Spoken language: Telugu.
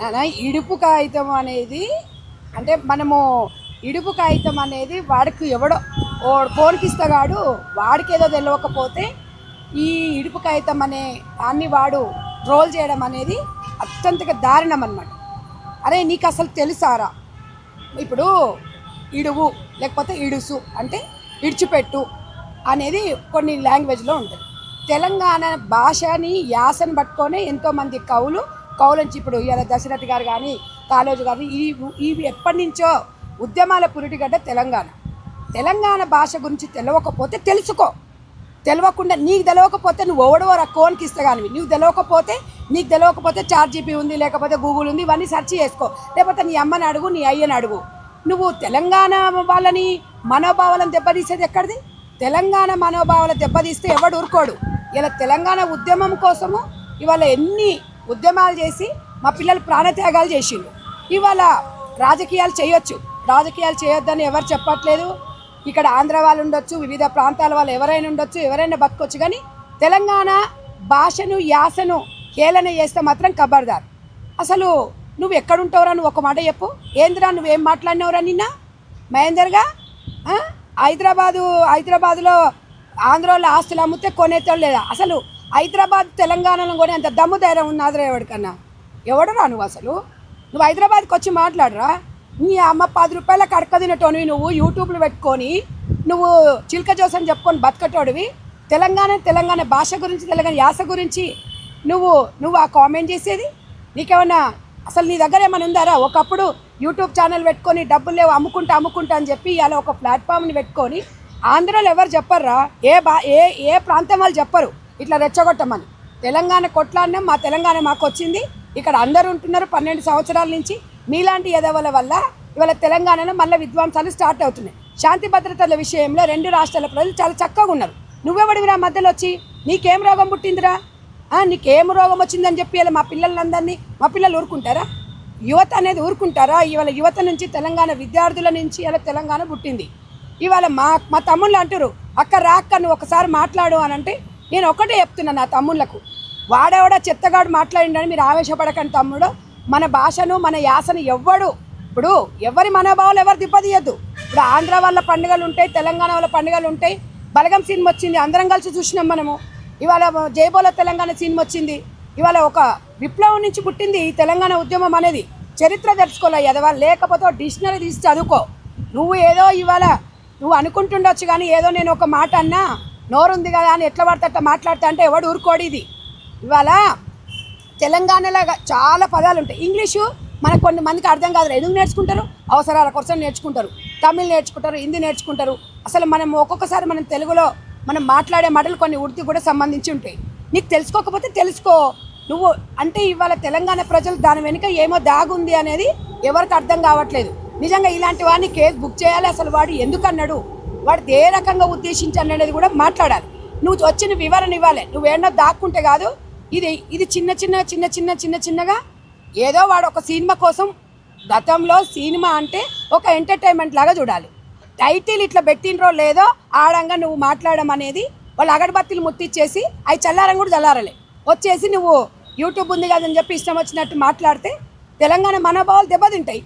అలా ఇడుపు కాగితం అనేది అంటే మనము ఇడుపు కాగితం అనేది వాడికి ఎవడో ఫోన్కి ఇస్తగాడు వాడికి ఏదో తెలియకపోతే ఈ ఇడుపు కాగితం అనే దాన్ని వాడు ట్రోల్ చేయడం అనేది అత్యంతగా దారుణం అన్నమాట. అరే నీకు అసలు తెలుసారా, ఇప్పుడు ఇడువు లేకపోతే ఇడుసు అంటే ఇడిచిపెట్టు అనేది కొన్ని లాంగ్వేజ్లో ఉంటుంది. తెలంగాణ భాషని యాసను పట్టుకొని ఎంతోమంది కవులంచి ఇప్పుడు ఇలా దశరథి గారు కానీ కాళోజీ గారు ఇవి ఎప్పటి నుంచో ఉద్యమాల పురిటిగడ్డ తెలంగాణ భాష గురించి తెలియకపోతే తెలుసుకో. తెలియకుండా నీకు తెలియకపోతే నువ్వు ఓడవో కోన్కి ఇస్తే కానీ నీకు తెలియకపోతే చార్జీపీ ఉంది, లేకపోతే గూగుల్ ఉంది, ఇవన్నీ సెర్చ్ చేసుకో. లేకపోతే నీ అమ్మని అడుగు, నీ అయ్యని అడుగు. నువ్వు తెలంగాణ వాళ్ళని మనోభావాలను దెబ్బతీసేది ఎక్కడిది? తెలంగాణ మనోభావాలు దెబ్బతీస్తే ఎవడు ఊరుకోడు. ఇలా తెలంగాణ ఉద్యమం కోసము ఇవాళ ఎన్ని ఉద్యమాలు చేసి మా పిల్లలు ప్రాణత్యాగాలు చేసిండు. ఇవాళ రాజకీయాలు చేయొద్దని ఎవరు చెప్పట్లేదు. ఇక్కడ ఆంధ్ర వాళ్ళు ఉండొచ్చు, వివిధ ప్రాంతాల వాళ్ళు ఎవరైనా ఉండొచ్చు, ఎవరైనా బతకొచ్చు. కానీ తెలంగాణ భాషను యాసను హేళన చేస్తే మాత్రం ఖబర్దార్. అసలు నువ్వు ఎక్కడుంటావురా? నువ్వు ఒక మాట చెప్పు. ఏందిరా నువ్వేం మాట్లాడినవురా నిన్న మహేందర్గా? హైదరాబాదులో ఆంధ్రాలో ఆస్తులు అమ్మితే కొనేతో లేదా? అసలు హైదరాబాద్ తెలంగాణలో కొనే అంత దమ్ము ధైర్యం ఉన్నదిరా ఎవరికన్నా? ఎవడరా నువ్వు హైదరాబాద్కి వచ్చి మాట్లాడరా? నీ అమ్మ 10 రూపాయలకు అడక తినటోనివి నువ్వు యూట్యూబ్లో పెట్టుకొని నువ్వు చిల్క జోసని చెప్పుకొని బతకటోడివి. తెలంగాణ భాష గురించి, తెలంగాణ యాస గురించి నువ్వు ఆ కామెంట్ చేసేది నీకేమన్నా అసలు నీ దగ్గర ఏమైనా ఉందారా? ఒకప్పుడు యూట్యూబ్ ఛానల్ పెట్టుకొని డబ్బులు లేవు అమ్ముకుంటా అని చెప్పి ఇలా ఒక ప్లాట్ఫామ్ని పెట్టుకొని ఆంధ్రాలో ఎవరు చెప్పర్రా? ఏ ప్రాంతం వాళ్ళు చెప్పరు ఇట్లా రెచ్చగొట్టమని. తెలంగాణ కొట్లాడినాం, మా తెలంగాణ మాకు వచ్చింది, ఇక్కడ అందరూ ఉంటున్నారు 12 సంవత్సరాల నుంచి. మీలాంటి ఎదవల వల్ల ఇవాళ తెలంగాణలో మళ్ళీ విధ్వంసాలు స్టార్ట్ అవుతున్నాయి. శాంతి భద్రతల విషయంలో 2 రాష్ట్రాల ప్రజలు చాలా చక్కగా ఉన్నారు. నువ్వెవడివిరా మధ్యలో వచ్చి? నీకేం రోగం పుట్టిందిరా? నీకేం రోగం వచ్చిందని చెప్పి ఇలా మా పిల్లలు ఊరుకుంటారా? యువత అనేది ఊరుకుంటారా? ఇవాళ యువత నుంచి, తెలంగాణ విద్యార్థుల నుంచి ఇలా తెలంగాణ పుట్టింది. ఇవాళ మా తమ్ముళ్ళు అంటారు, అక్క రాక్క నువ్వు ఒకసారి మాట్లాడు అని అంటే నేను ఒకటే చెప్తున్నా నా తమ్ముళ్ళకు, వాడెవడా చెత్తగాడు మాట్లాడిండని మీరు ఆవేశపడకండి తమ్ముడు. మన భాషను మన యాసను ఇప్పుడు ఎవరి మనోభావాలు ఎవరు దిబ్బతీయద్దు. ఇప్పుడు ఆంధ్ర వాళ్ళ పండుగలు ఉంటాయి, తెలంగాణ వాళ్ళ పండుగలు ఉంటాయి. బలగం సినిమా వచ్చింది, అందరం కలిసి చూసినాం మనము. ఇవాళ జైబోల తెలంగాణ సినిమా వచ్చింది. ఇవాళ ఒక విప్లవం నుంచి పుట్టింది ఈ తెలంగాణ ఉద్యమం అనేది. చరిత్ర తెలుసుకోలే ఎదవా, లేకపోతే డిక్షనరీ తీసి చదువుకో. నువ్వు అనుకుంటుండొచ్చు కానీ ఏదో నేను ఒక మాట అన్నా నోరుంది కదా అని ఎట్లా పడతా మాట్లాడతా అంటే ఎవడు ఊరుకోడు. ఇది ఇవాళ తెలంగాణలో చాలా పదాలు ఉంటాయి. ఇంగ్లీషు మనకు కొన్ని మందికి అర్థం కాదు. ఎందుకు నేర్చుకుంటారు? అవసరాల కోసం నేర్చుకుంటారు. తమిళ్ నేర్చుకుంటారు, హిందీ నేర్చుకుంటారు. అసలు మనం ఒక్కొక్కసారి మనం తెలుగులో మనం మాట్లాడే మాటలు కొన్ని ఉర్దూ కూడా సంబంధించి ఉంటాయి. నీకు తెలుసుకోకపోతే తెలుసుకో. నువ్వు అంటే ఇవాళ తెలంగాణ ప్రజలు దాని వెనుక ఏమో దాగుంది అనేది ఎవరికి అర్థం కావట్లేదు. నిజంగా ఇలాంటి వాడిని కేసు బుక్ చేయాలి. అసలు వాడు ఎందుకు అన్నాడు, వాడు ఏ రకంగా ఉద్దేశించి అనేది కూడా మాట్లాడాలి. నువ్వు వచ్చిన వివరణ ఇవ్వాలి. నువ్వేమో దాక్కుంటే కాదు. ఇది చిన్నగా ఏదో వాడు ఒక సినిమా కోసం, గతంలో సినిమా అంటే ఒక ఎంటర్టైన్మెంట్ లాగా చూడాలి. టైటిల్ ఇట్లా పెట్టినరో లేదో ఆడంగా నువ్వు మాట్లాడడం అనేది వాళ్ళు అగరబత్తిలు ముట్టిచ్చేసి అవి చల్లారం కూడా చల్లారలే వచ్చేసి నువ్వు యూట్యూబ్ ఉంది కదని చెప్పి ఇష్టం వచ్చినట్టు మాట్లాడితే తెలంగాణ మనోభావాలు దెబ్బతింటాయి.